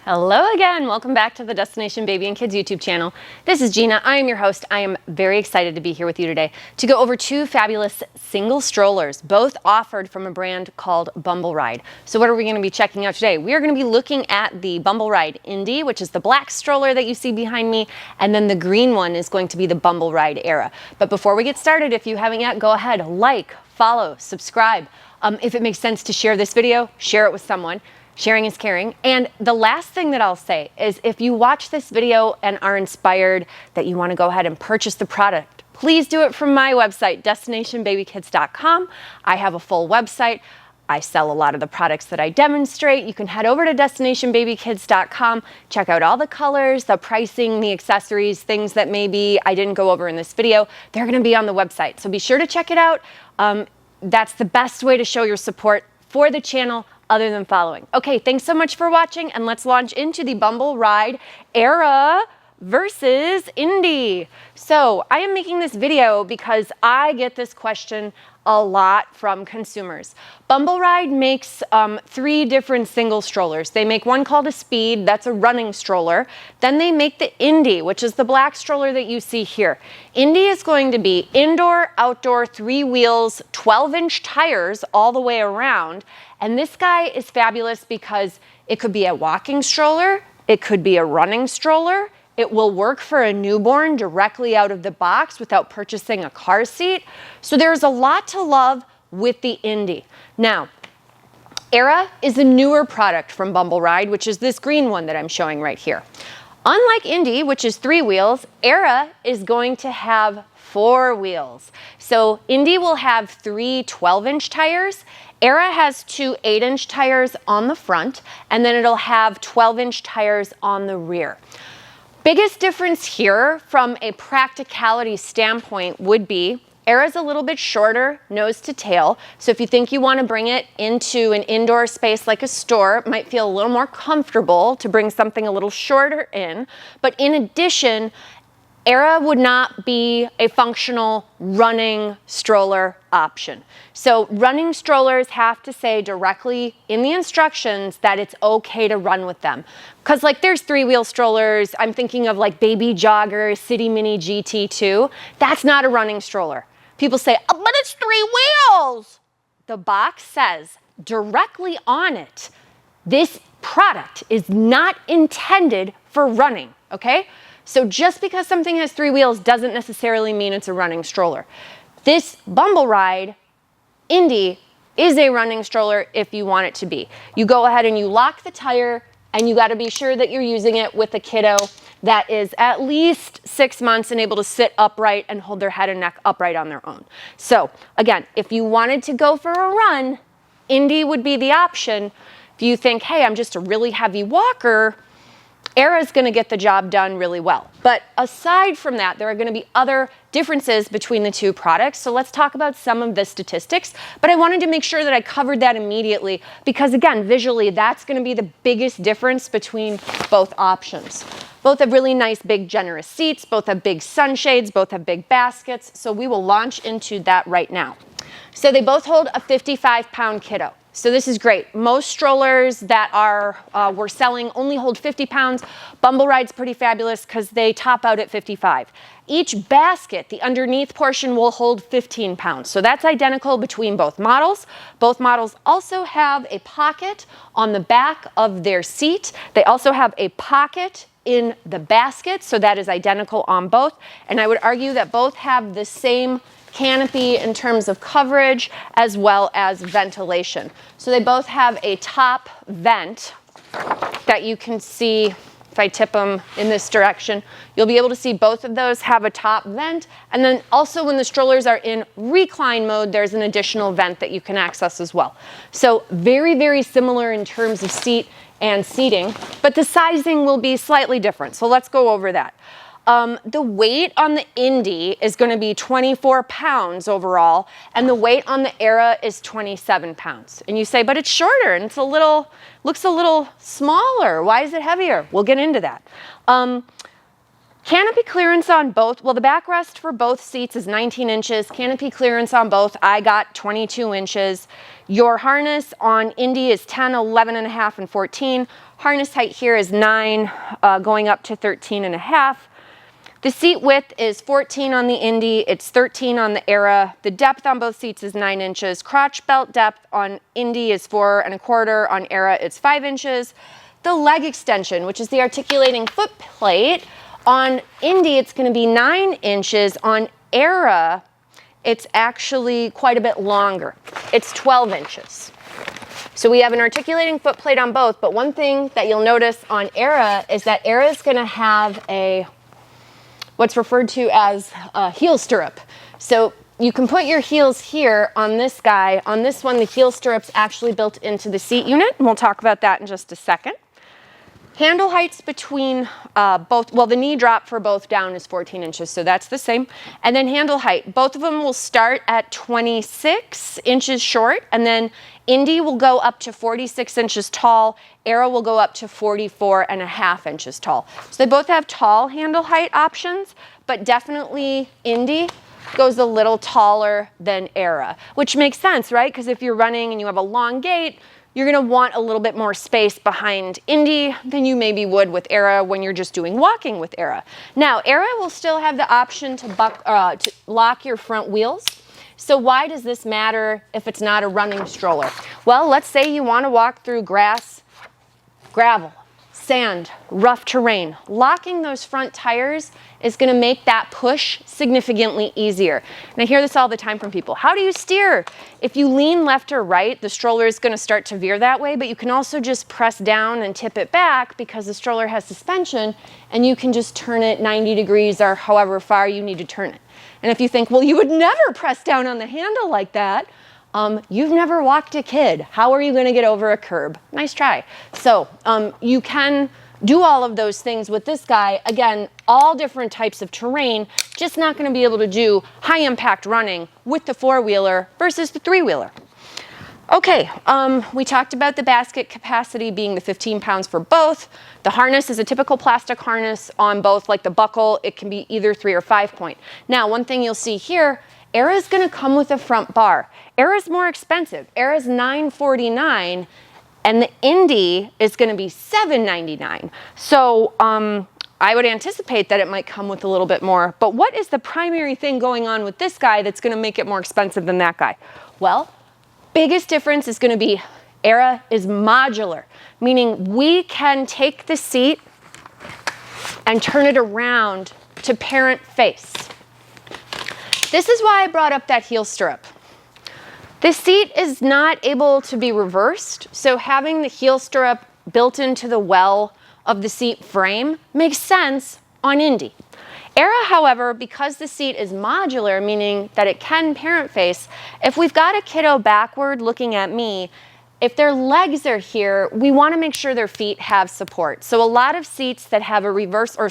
Hello again, welcome back to the Destination Baby and Kids YouTube channel. This is Gina, I am your host. I am very excited to be here with you today to go over two fabulous single strollers, both offered from a brand called Bumbleride. So what are we going to be checking out today? We are going to be looking at the Bumbleride Indie, which is the black stroller that you see behind me, and then the green one is going to be the Bumbleride Era. But before we get started, if you haven't yet, go ahead, like, follow, subscribe. If it makes sense to share this video, share it with someone. Sharing is caring. And the last thing that I'll say is if you watch this video and are inspired that you want to go ahead and purchase the product, please do it from my website, destinationbabykids.com. I have a full website. I sell a lot of the products that I demonstrate. You can head over to destinationbabykids.com, check out all the colors, the pricing, the accessories, things that maybe I didn't go over in this video. They're going to be on the website. So be sure to check it out. That's the best way to show your support for the channel, other than following. Okay, thanks so much for watching, and let's launch into the Bumbleride Era versus Indie. So I am making this video because I get this question a lot from consumers. Bumbleride makes three different single strollers. They make one called a Speed, that's a running stroller. Then they make the Indie, which is the black stroller that you see here. Indie is going to be indoor, outdoor, 3 wheels, 12-inch tires all the way around. And this guy is fabulous because it could be a walking stroller, it could be a running stroller. It will work for a newborn directly out of the box without purchasing a car seat. So there's a lot to love with the Indie. Now, Era is a newer product from Bumbleride, which is this green one that I'm showing right here. Unlike Indie, which is 3 wheels, Era is going to have 4 wheels. So Indie will have 3 12-inch tires. Era has 2 8-inch tires on the front, and then it'll have 12-inch tires on the rear. Biggest difference here from a practicality standpoint would be Era's a little bit shorter nose to tail. So if you think you want to bring it into an indoor space like a store, it might feel a little more comfortable to bring something a little shorter in. But in addition, Era would not be a functional running stroller option. So running strollers have to say directly in the instructions that it's okay to run with them. Because like there's 3-wheel strollers, I'm thinking of like Baby Jogger, City Mini GT2. That's not a running stroller. People say, oh, but it's 3 wheels. The box says directly on it, this product is not intended for running, okay? So just because something has 3 wheels doesn't necessarily mean it's a running stroller. This Bumbleride Indie is a running stroller if you want it to be. You go ahead and you lock the tire, and you got to be sure that you're using it with a kiddo that is at least 6 months and able to sit upright and hold their head and neck upright on their own. So again, if you wanted to go for a run, Indie would be the option. If you think, hey, I'm just a really heavy walker, Era is going to get the job done really well. But aside from that, there are going to be other differences between the two products. So let's talk about some of the statistics. But I wanted to make sure that I covered that immediately because, again, visually, that's going to be the biggest difference between both options. Both have really nice, big, generous seats. Both have big sunshades. Both have big baskets. So we will launch into that right now. So they both hold a 55-pound kiddo. So this is great. Most strollers that we're selling only hold 50 pounds. Bumbleride's pretty fabulous because they top out at 55. Each basket, the underneath portion, will hold 15 pounds. So that's identical between both models. Both models also have a pocket on the back of their seat. They also have a pocket in the basket, so that is identical on both. And I would argue that both have the same canopy in terms of coverage as well as ventilation. So they both have a top vent that you can see. If I tip them in this direction, you'll be able to see both of those have a top vent. And then also when the strollers are in recline mode, there's an additional vent that you can access as well. So very, very similar in terms of seat and seating, but the sizing will be slightly different. So let's go over that. The weight on the Indie is going to be 24 pounds overall, and the weight on the Era is 27 pounds. And you say, but it's shorter and it's looks a little smaller. Why is it heavier? We'll get into that. Canopy clearance on both, well, the backrest for both seats is 19 inches. Canopy clearance on both, I got 22 inches. Your harness on Indie is 10, 11 and a half, and 14. Harness height here is 9, going up to 13.5. The seat width is 14 on the Indie, it's 13 on the Era. The depth on both seats is 9 inches. Crotch belt depth on Indie is 4.25, on Era it's 5 inches. The leg extension, which is the articulating foot plate, on Indie it's going to be 9 inches. On Era, it's actually quite a bit longer. It's 12 inches. So we have an articulating foot plate on both, but one thing that you'll notice on Era is that Era is going to have what's referred to as a heel stirrup. So you can put your heels here on this guy. On this one, the heel stirrup's actually built into the seat unit, and we'll talk about that in just a second. Handle heights between both, well, the knee drop for both down is 14 inches, so that's the same. And then handle height, both of them will start at 26 inches short, and then Indie will go up to 46 inches tall, Era will go up to 44.5 inches tall. So they both have tall handle height options, but definitely Indie goes a little taller than Era, which makes sense, right? Because if you're running and you have a long gait, you're going to want a little bit more space behind Indie than you maybe would with Era when you're just doing walking with Era. Now, Era will still have the option to lock your front wheels. So why does this matter if it's not a running stroller? Well, let's say you want to walk through grass, gravel, sand, rough terrain. Locking those front tires is going to make that push significantly easier. And I hear this all the time from people. How do you steer? If you lean left or right, the stroller is going to start to veer that way, but you can also just press down and tip it back because the stroller has suspension, and you can just turn it 90 degrees or however far you need to turn it. And if you think, well, you would never press down on the handle like that, you've never walked a kid. How are you going to get over a curb? Nice try. So you can do all of those things with this guy. Again, all different types of terrain, just not going to be able to do high impact running with the four-wheeler versus the three-wheeler. Okay, we talked about the basket capacity being the 15 pounds for both. The harness is a typical plastic harness on both, like the buckle. It can be either 3 or 5 point. Now, one thing you'll see here, Era is going to come with a front bar. Era is more expensive. Era is $949, and the Indie is going to be $799. So I would anticipate that it might come with a little bit more. But what is the primary thing going on with this guy that's going to make it more expensive than that guy? Well, biggest difference is going to be Era is modular, meaning we can take the seat and turn it around to parent face. This is why I brought up that heel stirrup. This seat is not able to be reversed, so having the heel stirrup built into the well of the seat frame makes sense on Indie. Era, however, because the seat is modular, meaning that it can parent face, if we've got a kiddo backward looking at me, if their legs are here, we want to make sure their feet have support. So a lot of seats that have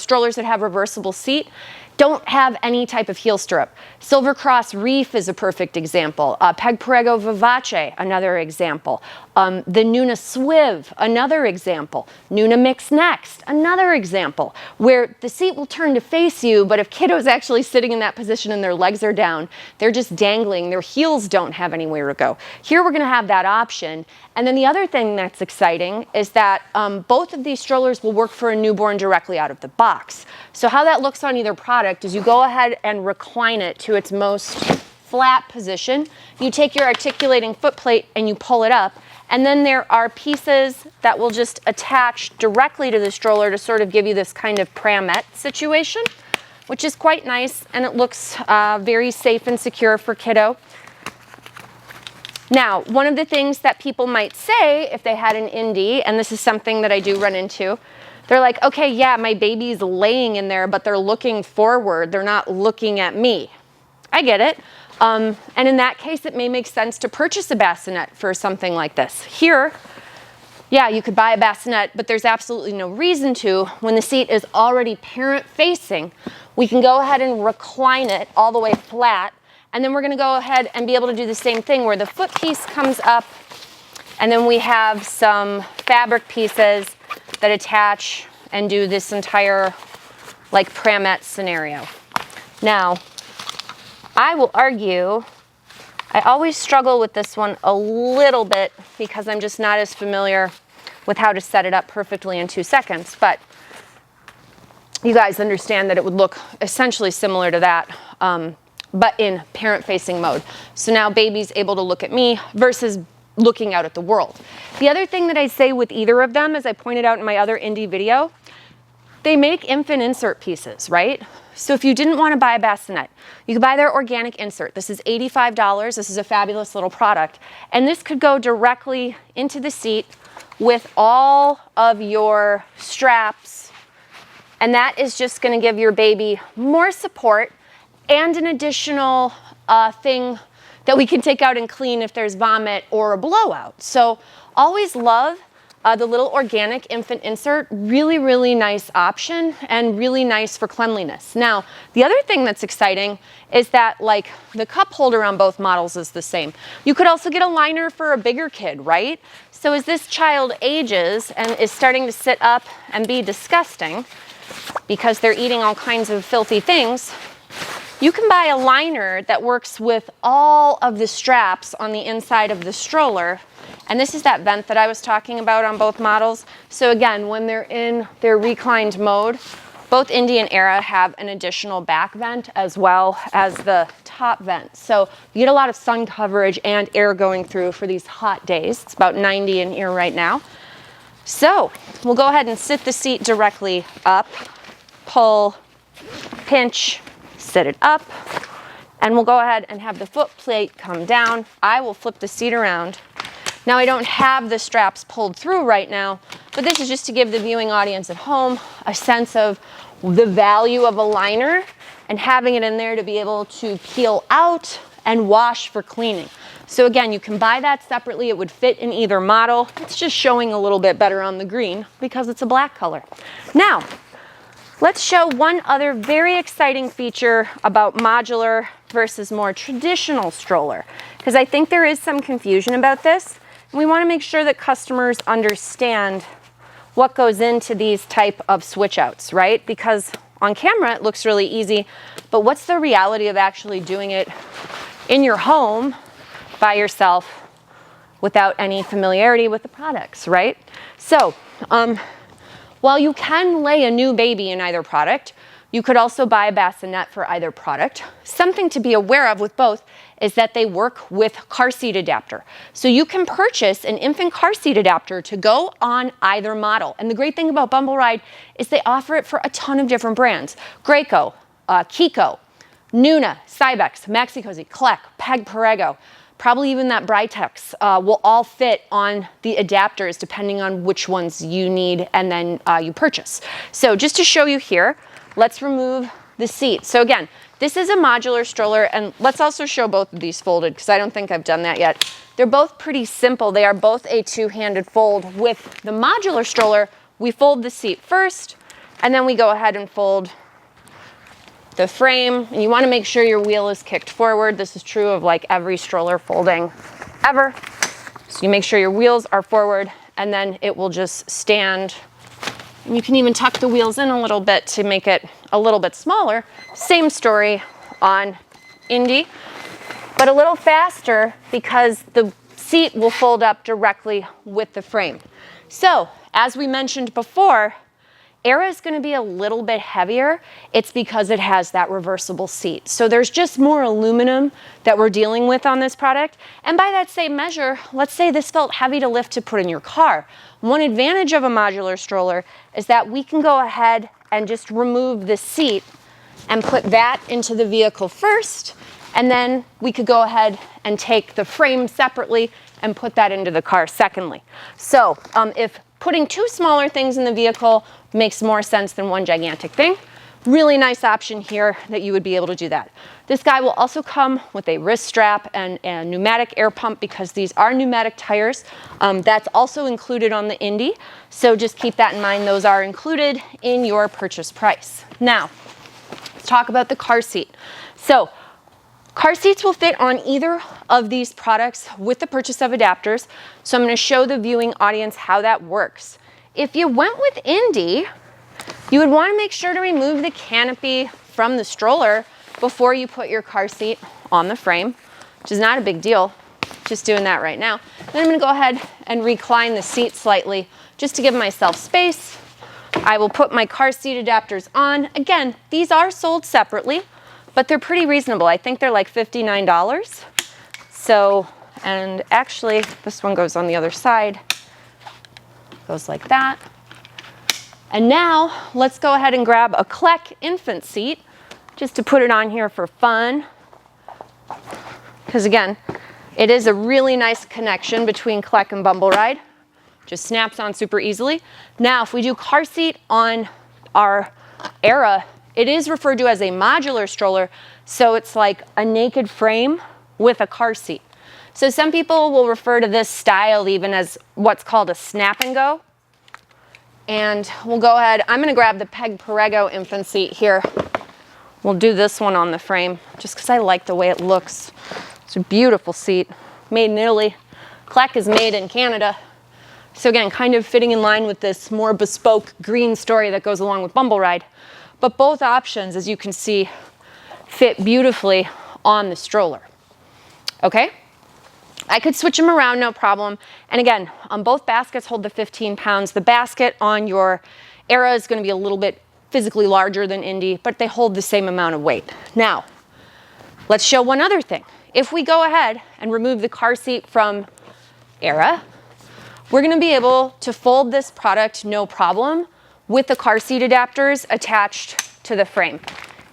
strollers that have reversible seat don't have any type of heel stirrup. Silver Cross Reef is a perfect example. Peg Perego Vivace, another example. The Nuna Swiv, another example. Nuna Mix Next, another example, where the seat will turn to face you, but if kiddo's actually sitting in that position and their legs are down, they're just dangling, their heels don't have anywhere to go. Here we're gonna have that option. And then the other thing that's exciting is that both of these strollers will work for a newborn directly out of the box. So how that looks on either product is you go ahead and recline it to its most flat position. You take your articulating foot plate and you pull it up. And then there are pieces that will just attach directly to the stroller to sort of give you this kind of pramette situation, which is quite nice, and it looks very safe and secure for kiddo. Now, one of the things that people might say if they had an Indie, and this is something that I do run into, they're like, okay, yeah, my baby's laying in there, but they're looking forward. They're not looking at me. I get it. And in that case, it may make sense to purchase a bassinet for something like this. Here, yeah, you could buy a bassinet, but there's absolutely no reason to. When the seat is already parent-facing, we can go ahead and recline it all the way flat, and then we're going to go ahead and be able to do the same thing where the foot piece comes up, and then we have some fabric pieces that attach and do this entire like pramette scenario. Now, I will argue, I always struggle with this one a little bit because I'm just not as familiar with how to set it up perfectly in 2 seconds, but you guys understand that it would look essentially similar to that, but in parent-facing mode. So now baby's able to look at me versus looking out at the world. The other thing that I say with either of them, as I pointed out in my other Indie video, they make infant insert pieces, right? So if you didn't want to buy a bassinet, you could buy their organic insert. This is $85. This is a fabulous little product. And this could go directly into the seat with all of your straps. And that is just going to give your baby more support and an additional thing that we can take out and clean if there's vomit or a blowout. So always love the little organic infant insert. Really, really nice option and really nice for cleanliness. Now, the other thing that's exciting is that like the cup holder on both models is the same. You could also get a liner for a bigger kid, right? So as this child ages and is starting to sit up and be disgusting because they're eating all kinds of filthy things, you can buy a liner that works with all of the straps on the inside of the stroller. And this is that vent that I was talking about on both models. So again, when they're in their reclined mode, both Indie and Era have an additional back vent as well as the top vent. So you get a lot of sun coverage and air going through for these hot days. It's about 90 in here right now. So we'll go ahead and sit the seat directly up, pull, pinch, sit it up, and we'll go ahead and have the foot plate come down. I will flip the seat around. Now I don't have the straps pulled through right now, but this is just to give the viewing audience at home a sense of the value of a liner and having it in there to be able to peel out and wash for cleaning. So again, you can buy that separately. It would fit in either model. It's just showing a little bit better on the green because it's a black color. Now, let's show one other very exciting feature about modular versus more traditional stroller, because I think there is some confusion about this. And we want to make sure that customers understand what goes into these type of switch outs, right? Because on camera it looks really easy, but what's the reality of actually doing it in your home by yourself without any familiarity with the products, right? So, while you can lay a new baby in either product, you could also buy a bassinet for either product. Something to be aware of with both is that they work with car seat adapter. So you can purchase an infant car seat adapter to go on either model. And the great thing about Bumbleride is they offer it for a ton of different brands. Graco, Kiko, Nuna, Cybex, Maxi-Cosi, Clek, Peg Perego, probably even that Britex will all fit on the adapters depending on which ones you need and then you purchase. So just to show you here, let's remove the seat. So again, this is a modular stroller, and let's also show both of these folded because I don't think I've done that yet. They're both pretty simple. They are both a two-handed fold. With the modular stroller, we fold the seat first, and then we go ahead and fold the frame, and you want to make sure your wheel is kicked forward. This is true of like every stroller folding ever. So you make sure your wheels are forward, and then it will just stand. And you can even tuck the wheels in a little bit to make it a little bit smaller. Same story on Indie, but a little faster because the seat will fold up directly with the frame. So as we mentioned before, Era is going to be a little bit heavier. It's because it has that reversible seat. So there's just more aluminum that we're dealing with on this product. And by that same measure, let's say this felt heavy to lift to put in your car. One advantage of a modular stroller is that we can go ahead and just remove the seat and put that into the vehicle first. And then we could go ahead and take the frame separately and put that into the car secondly. So if putting two smaller things in the vehicle makes more sense than one gigantic thing, really nice option here that you would be able to do that. This guy will also come with a wrist strap and a pneumatic air pump because these are pneumatic tires. That's also included on the Indie. So just keep that in mind. Those are included in your purchase price. Now, let's talk about the car seat. So car seats will fit on either of these products with the purchase of adapters. So I'm going to show the viewing audience how that works. If you went with Indie, you would want to make sure to remove the canopy from the stroller before you put your car seat on the frame, which is not a big deal. Just doing that right now. Then I'm going to go ahead and recline the seat slightly just to give myself space, I will put my car seat adapters on. Again, these are sold separately, but they're pretty reasonable. I think they're like $59. So, and actually, this one goes on the other side. Goes like that. And now, let's go ahead and grab a Clek infant seat, just to put it on here for fun. Because again, it is a really nice connection between Clek and Bumbleride. Just snaps on super easily. Now, if we do car seat on our Era, it is referred to as a modular stroller, so it's like a naked frame with a car seat. So some people will refer to this style even as what's called a snap and go. And we'll go ahead, I'm gonna grab the Peg Perego infant seat here. We'll do this one on the frame, just because I like the way it looks. It's a beautiful seat, made in Italy. Clek is made in Canada. So again, kind of fitting in line with this more bespoke green story that goes along with Bumbleride. But both options, as you can see, fit beautifully on the stroller. Okay? I could switch them around, no problem. And again, both baskets hold the 15 pounds. The basket on your Era is going to be a little bit physically larger than Indie, but they hold the same amount of weight. Now, let's show one other thing. If we go ahead and remove the car seat from Era, we're going to be able to fold this product no problem with the car seat adapters attached to the frame.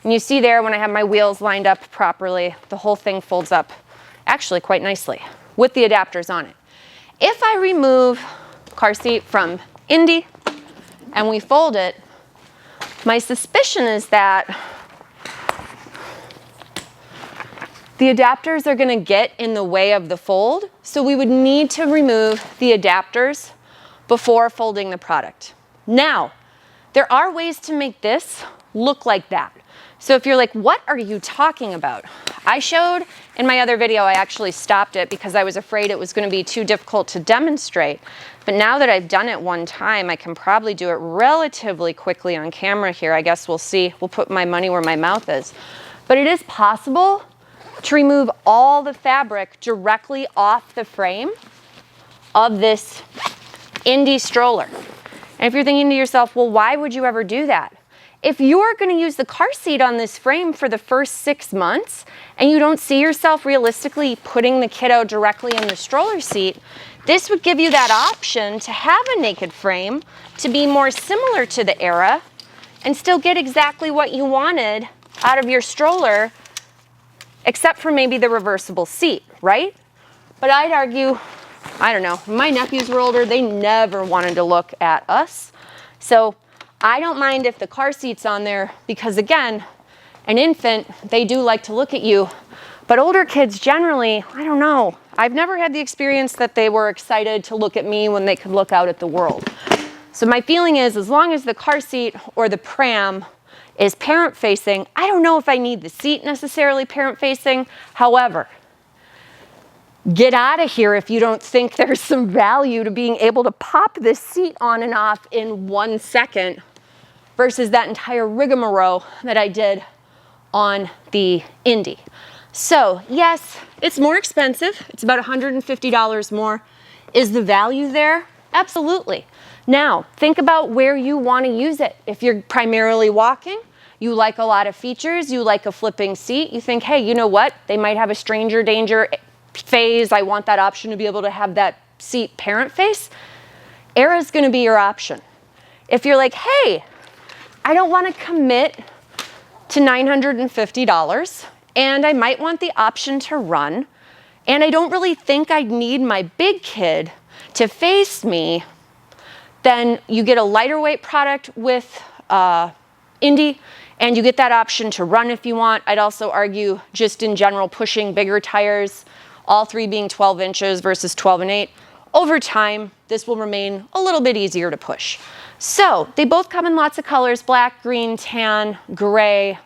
And you see there when I have my wheels lined up properly, the whole thing folds up actually quite nicely with the adapters on it. If I remove car seat from Indie and we fold it, my suspicion is that the adapters are going to get in the way of the fold, so we would need to remove the adapters before folding the product. Now, there are ways to make this look like that. So if you're like, what are you talking about? I showed in my other video, I actually stopped it because I was afraid it was going to be too difficult to demonstrate. But now that I've done it one time, I can probably do it relatively quickly on camera here. I guess we'll see. We'll put my money where my mouth is. But it is possible to remove all the fabric directly off the frame of this Indie stroller. And if you're thinking to yourself, well, why would you ever do that? If you're going to use the car seat on this frame for the first 6 months and you don't see yourself realistically putting the kiddo directly in the stroller seat, this would give you that option to have a naked frame to be more similar to the Era and still get exactly what you wanted out of your stroller, except for maybe the reversible seat, right? But I'd argue, I don't know, when my nephews were older, they never wanted to look at us. So I don't mind if the car seat's on there because, again, an infant, they do like to look at you. But older kids generally, I don't know. I've never had the experience that they were excited to look at me when they could look out at the world. So my feeling is, as long as the car seat or the pram is parent-facing, I don't know if I need the seat necessarily parent-facing. However, get out of here if you don't think there's some value to being able to pop this seat on and off in 1 second versus that entire rigmarole that I did on the Indie. So yes, it's more expensive. It's about $150 more. Is the value there? Absolutely. Now, think about where you want to use it. If you're primarily walking, you like a lot of features, you like a flipping seat, you think, hey, you know what? They might have a stranger danger phase. I want that option to be able to have that seat parent face. Era is going to be your option. If you're like, hey, I don't want to commit to $950 and I might want the option to run and I don't really think I need my big kid to face me, then you get a lighter weight product with Indie and you get that option to run if you want. I'd also argue just in general pushing bigger tires, all three being 12 inches versus 12 and 8. Over time, this will remain a little bit easier to push. So they both come in lots of colors: black, green, tan, gray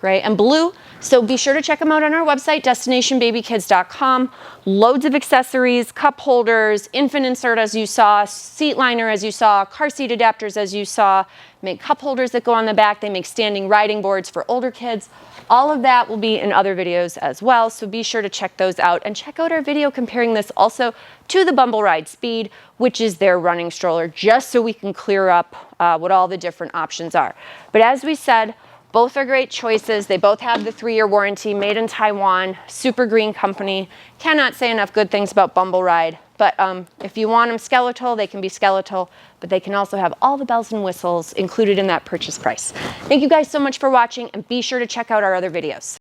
gray, and blue. So be sure to check them out on our website, destinationbabykids.com. Loads of accessories, cup holders, infant insert as you saw, seat liner as you saw, car seat adapters as you saw, make cup holders that go on the back. They make standing riding boards for older kids. All of that will be in other videos as well, so be sure to check those out, and check out our video comparing this also to the Bumbleride Speed, which is their running stroller, just so we can clear up what all the different options are. But as we said, both are great choices. They both have the 3-year warranty, made in Taiwan, super green company. Cannot say enough good things about Bumbleride. But if you want them skeletal, they can be skeletal, but they can also have all the bells and whistles included in that purchase price. Thank you guys so much for watching, and be sure to check out our other videos.